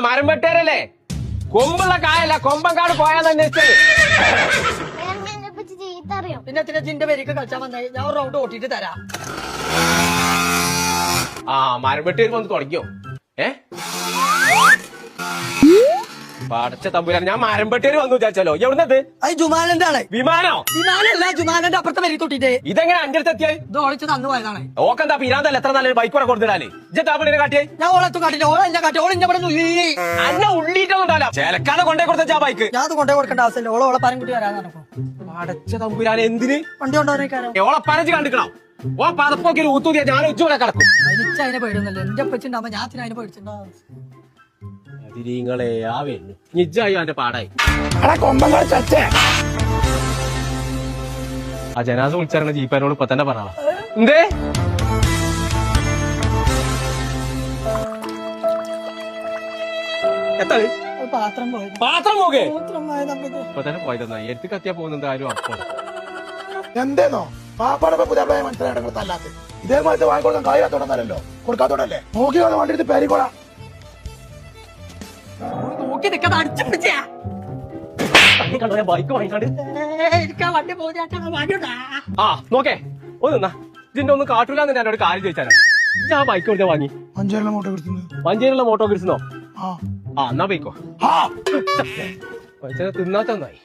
മരം വെട്ടേരല്ലേ? കൊമ്പുള്ള കായല്ല, കൊമ്പങ്കാട് പോയാന്ന് അന്വേഷിച്ചത്. പിന്നെ ചിന്റെ പേരേക്ക് കളിച്ചാൽ വന്നേ ഞാൻ ഒരു റൗണ്ട് ഓട്ടിട്ട് തരാം. ആ മരം വെട്ടേര് വന്ന് തുടങ്ങിയോ? പടച്ച തമ്പുരാൻ, ഞാൻ മരം വെട്ടേര് വന്നു വിചാരിച്ചാലോ. എവിടുന്നത്? അത് ജുമാനന്റെ ആണ്. വിമാനോ? വിമാനല്ല, ജുമാനന്റെ അപ്പുറത്തെ പേര് തൊട്ടിട്ട്. ഇതെങ്ങനെ അഞ്ച് അടുത്ത് എത്തിയായി? ഇത് ഓളിച്ച് തന്നു പോയതാണ്. ഓക്കെന്താ പിരാന്തല്ല, എത്ര നല്ലൊരു ബൈക്ക് കൂടെ കൊടുത്തിടാല്. ഇജ്ജാപ്പിനെ കാട്ടിയേ? ഞാൻ ഓളെത്തും കാട്ടില്ല, ഓളെ എന്നെ കാട്ടി, ഓളിന്റെ ഇവിടെ അന്നെ ഉള്ളിട്ടൊന്നുണ്ടാവില്ല. ചേലക്കാതെ കൊണ്ടേ കൊടുത്ത ബൈക്ക് ഞാൻ അത് കൊണ്ടേ കൊടുക്കേണ്ട ആവശ്യമില്ല. ഓളെ പരം കുട്ടി വരാൻ നടക്കും. പടച്ച തമ്പുരാൻ, എന്തിന് വണ്ടി കൊണ്ടുവരേക്കാരോ? ഓളെ പരച്ച് കണ്ടിക്കണം. ഓ പതപ്പൊക്കെ ഒരു ഊത്തൂതിയാ ഞാൻ ഉച്ചൂടെ കിടക്കും. എനിക്ക് അതിനെ പേടുന്നല്ലേ, എന്റെ അപ്പച്ചുണ്ടാവുമ്പോ ഞാൻ അതിനെ പേടിച്ചിട്ടുണ്ടാവും. നിങ്ങളെ ആ വരുന്നു നിജായി അവന്റെ പാടായി. ആ ജനാസ വിളിച്ചിറങ്ങുന്ന ജീപ്പാനോട് ഇപ്പൊ തന്നെ പറഞ്ഞ എന്തേ എത്ര പാത്രം പോയത്, പാത്രം പോകെ പാത്രം പോയത് ഇപ്പൊ തന്നെ പോയതെന്നാ എടുത്ത് കത്തിയാ പോകുന്നത് ആരും അപ്പം എന്തേന്നോ പാപ്പാടെ പുതിയ മനസ്സിലായിട്ട് അല്ലാത്ത ഇതേമാതിരി വാങ്ങിക്കൊടുക്കാൻ കാര്യത്തോടല്ലോ കൊടുക്കാത്തോടല്ലേ നോക്കി വണ്ടി എടുത്ത് പേരിക്കോളാം. നോക്കി നിൽക്കാതെ അടിച്ചു പിടിച്ചാ ബൈക്ക് വാങ്ങിക്കാണ്ട് എനിക്ക് വണ്ടി പോകുന്ന. ആ നോക്കേ ഒന്നാ ഇതിന്റെ ഒന്നും കാട്ടൂലെന്ന് എന്നോട് കാര്യം ചോദിച്ചാലോ. ഞാൻ ബൈക്ക് കൊടുത്താ വാങ്ങി മഞ്ചേരിയിലെ മോട്ടോ കിട്ടുന്നത്. മഞ്ചേരിയുള്ള മോട്ടോ കിട്ടുന്നോ? ആ ആ എന്നാ പോയിക്കോ. ആ തിന്നാത്ത നന്നായി.